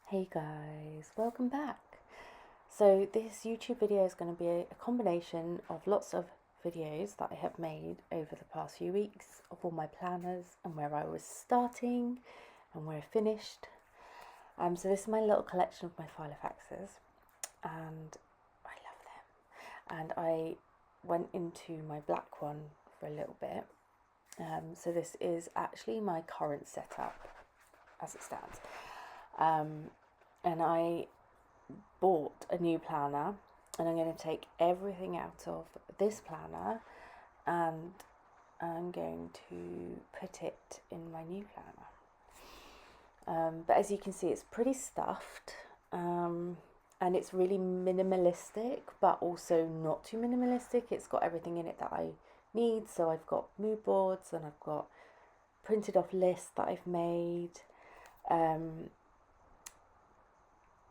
Hey guys, welcome back. So this YouTube video is going to be a combination of lots of videos that I have made over the past few weeks of all my planners and where I was starting and where I finished. So this is my little collection of my Filofaxes and I love them. And I went into my black one for a little bit. So this is actually my current setup as it stands. And I bought a new planner and I'm going to take everything out of this planner and I'm going to put it in my new planner. But as you can see, it's pretty stuffed and it's really minimalistic, but also not too minimalistic. It's got everything in it that I need. So I've got mood boards and I've got printed off lists that I've made.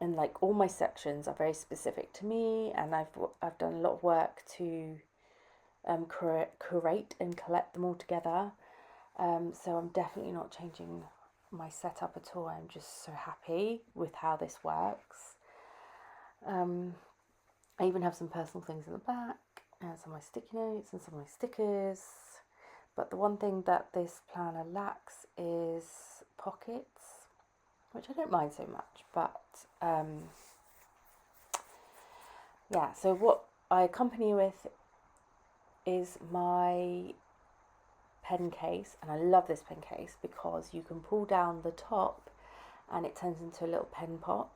And like all my sections are very specific to me, and I've done a lot of work to curate and collect them all together. So I'm definitely not changing my setup at all. I'm just so happy with how this works. I even have some personal things in the back, and some of my sticky notes and some of my stickers. But the one thing that this planner lacks is pockets, which I don't mind so much, but yeah, so what I accompany with is my pen case, and I love this pen case because you can pull down the top and it turns into a little pen pot.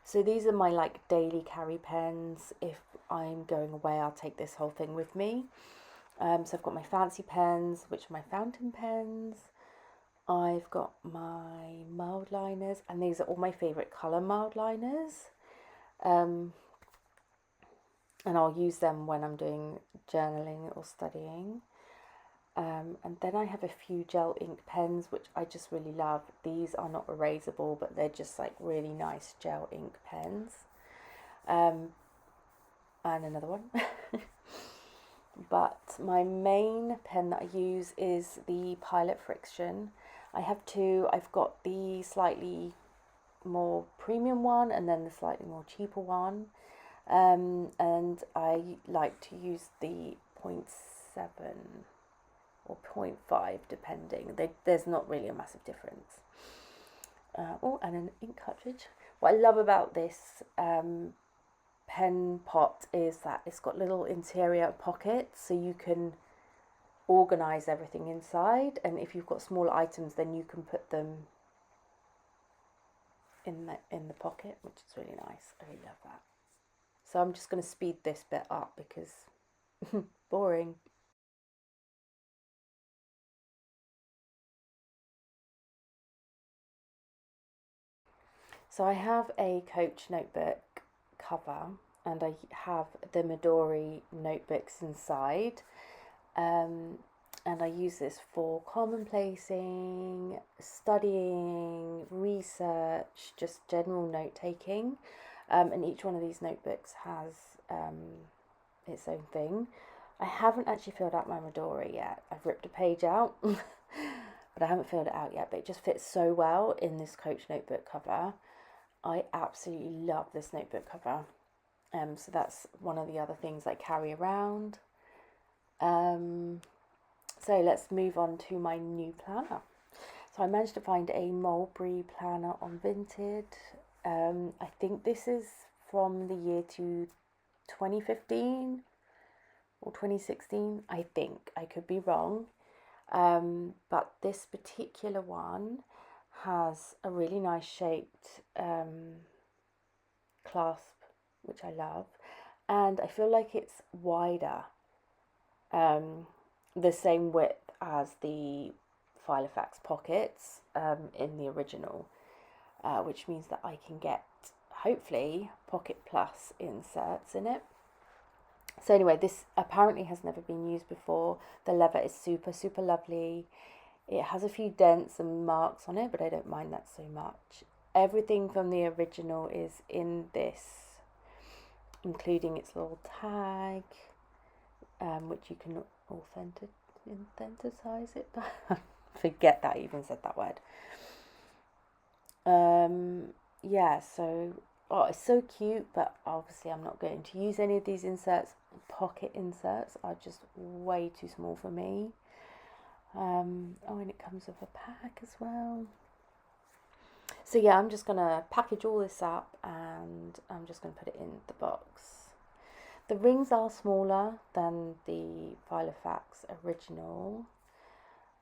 So these are my like daily carry pens. If I'm going away, I'll take this whole thing with me. So I've got my fancy pens, which are my fountain pens. I've got my mild liners, and these are all my favourite colour mild liners. And I'll use them when I'm doing journaling or studying. And then I have a few gel ink pens, which I just really love. These are not erasable, but they're just like really nice gel ink pens. And another one. But my main pen that I use is the Pilot Frixion. I have two. I've got the slightly more premium one and then the slightly more cheaper one. And I like to use the 0.7 or 0.5 depending. There's not really a massive difference. Oh, and an ink cartridge. What I love about this pen pot is that it's got little interior pockets, so you can organize everything inside, and if you've got smaller items then you can put them in the pocket, which is really nice. I really love that. So I'm just going to speed this bit up because boring. So I have a Coach notebook cover and I have the Midori notebooks inside. And I use this for commonplacing, studying, research, just general note taking. And each one of these notebooks has its own thing. I haven't actually filled out my Midori yet. I've ripped a page out, but I haven't filled it out yet. But it just fits so well in this Coach notebook cover. I absolutely love this notebook cover. So that's one of the other things I carry around. So let's move on to my new planner. So I managed to find a Mulberry planner on Vinted. I think this is from the year to 2015 or 2016. I think, I could be wrong. But this particular one has a really nice shaped clasp, which I love. And I feel like it's wider. The same width as the Filofax pockets in the original, which means that I can get hopefully Pocket Plus inserts in it. So anyway, this apparently has never been used before. The leather is super, super lovely. It has a few dents and marks on it, but I don't mind that so much. Everything from the original is in this, including its little tag, which you can authenticize it. Forget that I even said that word. yeah, so, oh, it's so cute, but obviously I'm not going to use any of these inserts. Pocket inserts are just way too small for me. Oh, and it comes with a pack as well. So yeah, I'm just gonna package all this up and I'm just gonna put it in the box. The rings are smaller than the Filofax original,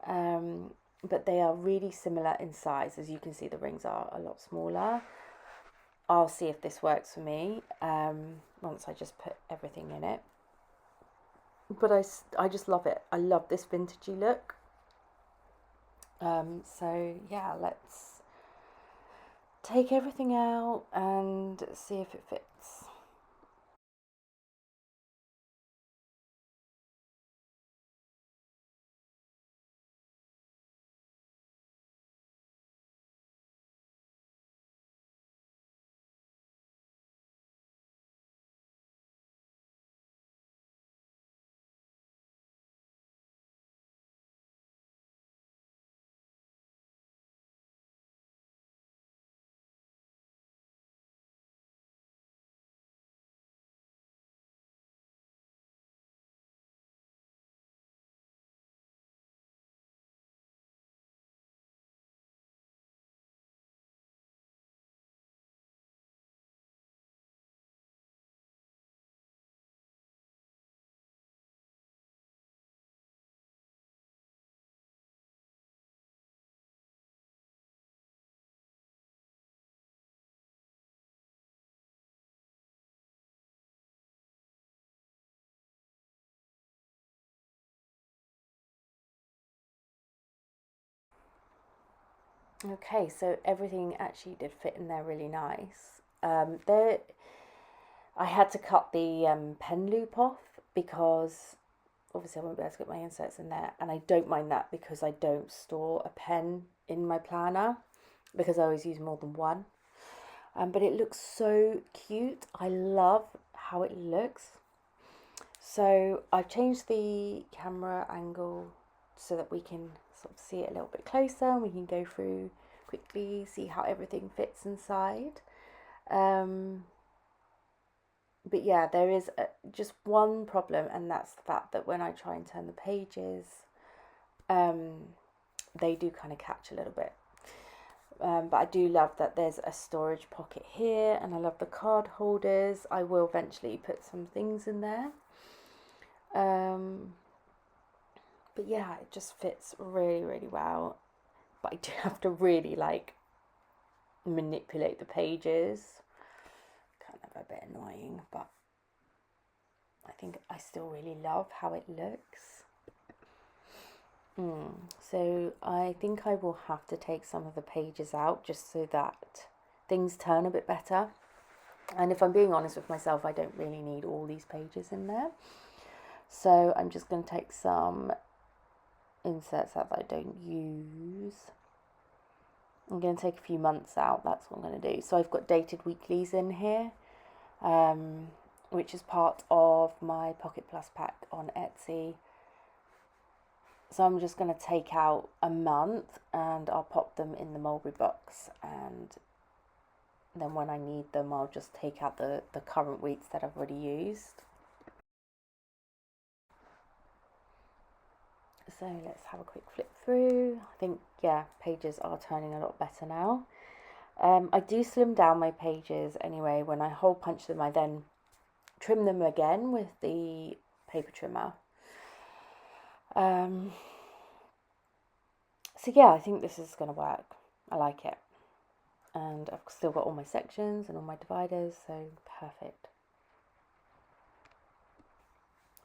but they are really similar in size. As you can see, the rings are a lot smaller. I'll see if this works for me once I just put everything in it. But I just love it. I love this vintagey look. So yeah, let's take everything out and see if it fits. Okay, so everything actually did fit in there really nice. I had to cut the pen loop off because obviously I won't be able to get my inserts in there, and I don't mind that because I don't store a pen in my planner because I always use more than one. But it looks so cute. I love how it looks. So I've changed the camera angle so that we can sort of see it a little bit closer and we can go through quickly, see how everything fits inside. But yeah, there is just one problem, and that's the fact that when I try and turn the pages, they do kind of catch a little bit. But I do love that there's a storage pocket here, and I love the card holders. I will eventually put some things in there. But yeah, it just fits really, really well. But I do have to really like manipulate the pages. Kind of a bit annoying, but I think I still really love how it looks. So I think I will have to take some of the pages out just so that things turn a bit better. And if I'm being honest with myself, I don't really need all these pages in there. So I'm just going to take some inserts out that I don't use. I'm going to take a few months out, that's what I'm going to do. So I've got dated weeklies in here, which is part of my Pocket Plus pack on Etsy. So I'm just going to take out a month and I'll pop them in the Mulberry box, and then when I need them I'll just take out the current weeks that I've already used. So let's have a quick flip through. I think, yeah, pages are turning a lot better now. I do slim down my pages anyway. When I hole punch them, I then trim them again with the paper trimmer. So yeah, I think this is going to work. I like it. And I've still got all my sections and all my dividers, so perfect.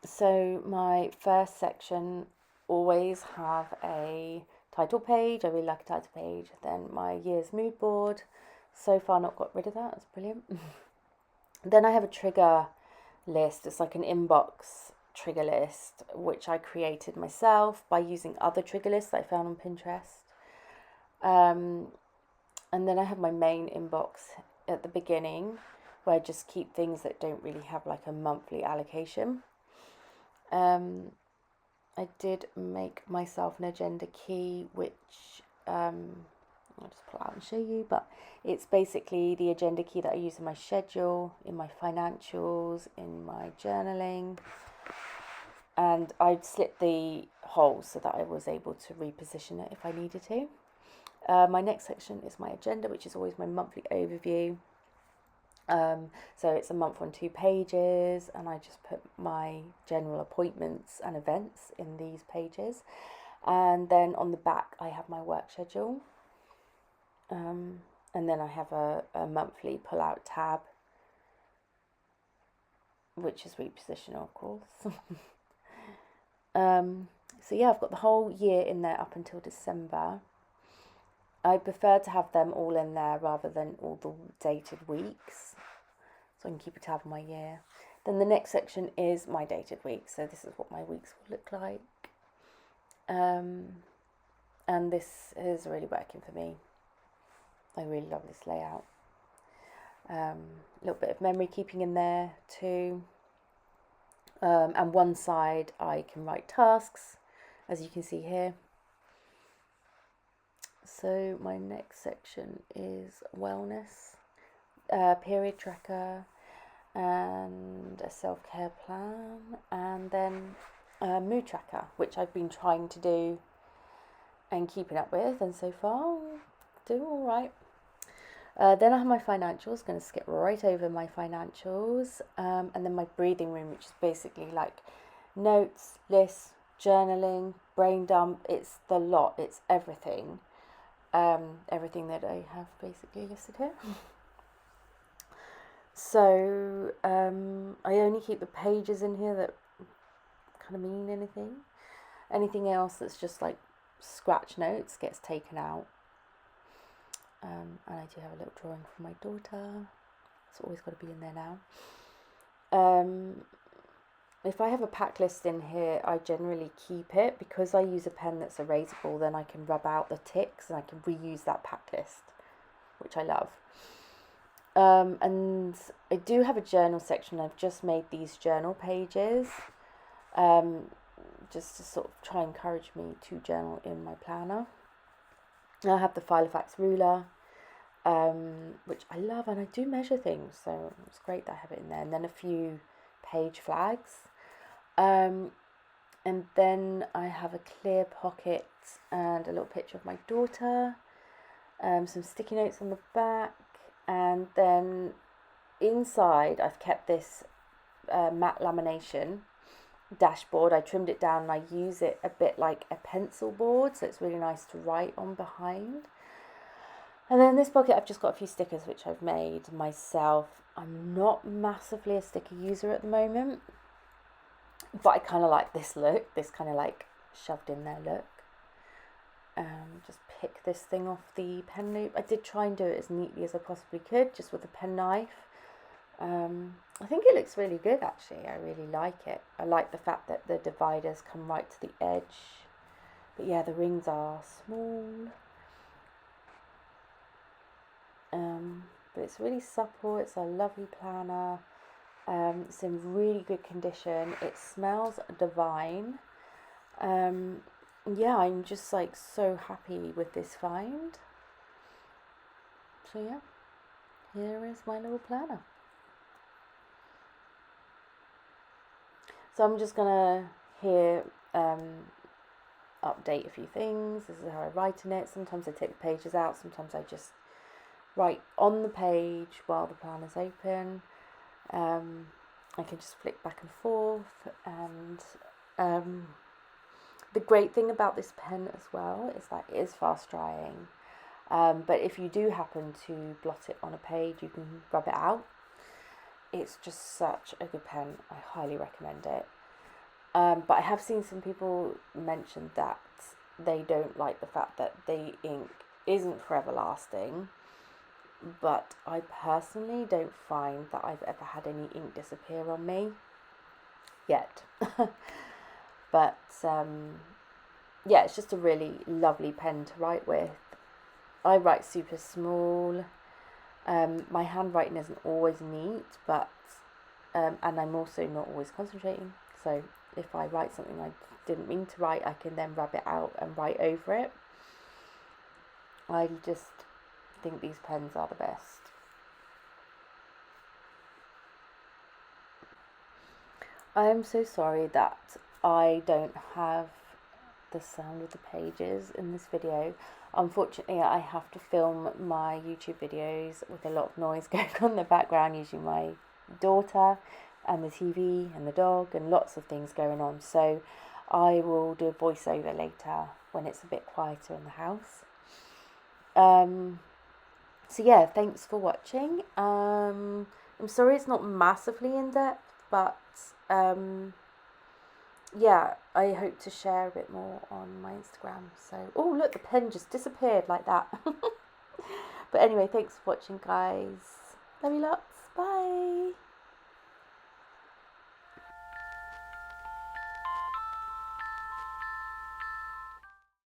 So my first section always have a title page. I really like a title page. Then my year's mood board. So far not got rid of that. That's brilliant. Then I have a trigger list. It's like an inbox trigger list, which I created myself by using other trigger lists that I found on Pinterest. And then I have my main inbox at the beginning, where I just keep things that don't really have like a monthly allocation. I did make myself an agenda key, which I'll just pull it out and show you, but it's basically the agenda key that I use in my schedule, in my financials, in my journaling, and I'd slit the holes so that I was able to reposition it if I needed to. My next section is my agenda, which is always my monthly overview. So it's a month on 2 pages, and I just put my general appointments and events in these pages. And then on the back I have my work schedule, and then I have a monthly pull out tab, which is repositional, of course. So yeah, I've got the whole year in there up until December. I prefer to have them all in there rather than all the dated weeks, so I can keep a tab on my year. Then the next section is my dated weeks, so this is what my weeks will look like. And this is really working for me. I really love this layout. A little bit of memory keeping in there too. And one side I can write tasks, as you can see here. So my next section is wellness, period tracker, and a self-care plan, and then a mood tracker, which I've been trying to do and keeping up with, and so far doing all right. Then I have my financials, going to skip right over my financials, and then my breathing room, which is basically like notes, lists, journaling, brain dump. It's the lot, it's everything. Everything that I have basically listed here. So I only keep the pages in here that kind of mean anything. Anything else that's just like scratch notes gets taken out. And I do have a little drawing for my daughter. It's always got to be in there now. If I have a pack list in here, I generally keep it because I use a pen that's erasable. Then I can rub out the ticks and I can reuse that pack list, which I love. And I do have a journal section. I've just made these journal pages, just to sort of try and encourage me to journal in my planner. I have the Filofax ruler, which I love, and I do measure things, so it's great that I have it in there. And then a few page flags. And then I have a clear pocket and a little picture of my daughter, some sticky notes on the back, and then inside I've kept this matte lamination dashboard. I trimmed it down and I use it a bit like a pencil board, so it's really nice to write on behind. And then in this pocket I've just got a few stickers which I've made myself. I'm not massively a sticker user at the moment, but I kind of like this look, this kind of like shoved in there look. Just pick this thing off the pen loop. I did try and do it as neatly as I possibly could, just with a penknife. I think it looks really good actually. I really like it. I like the fact that the dividers come right to the edge. But yeah, the rings are small. But it's really supple. It's a lovely planner. It's in really good condition. It smells divine. Yeah, I'm just like so happy with this find. So yeah, here is my little planner. So I'm just gonna here update a few things. This is how I write in it. Sometimes I take the pages out, sometimes I just write on the page while the planner's open. I can just flick back and forth, and the great thing about this pen as well is that it is fast drying, but if you do happen to blot it on a page, you can rub it out. It's just such a good pen. I highly recommend it. But I have seen some people mention that they don't like the fact that the ink isn't forever lasting. But I personally don't find that I've ever had any ink disappear on me yet. But yeah, it's just a really lovely pen to write with. I write super small. My handwriting isn't always neat, but and I'm also not always concentrating. So if I write something I didn't mean to write, I can then rub it out and write over it. I just think these pens are the best. I am so sorry that I don't have the sound of the pages in this video. Unfortunately, I have to film my YouTube videos with a lot of noise going on in the background, using my daughter and the TV and the dog and lots of things going on. So I will do a voiceover later when it's a bit quieter in the house. So yeah, thanks for watching. I'm sorry it's not massively in depth, but yeah, I hope to share a bit more on my Instagram. So, oh look, the pen just disappeared like that. But anyway, thanks for watching, guys. Love you lots. Bye.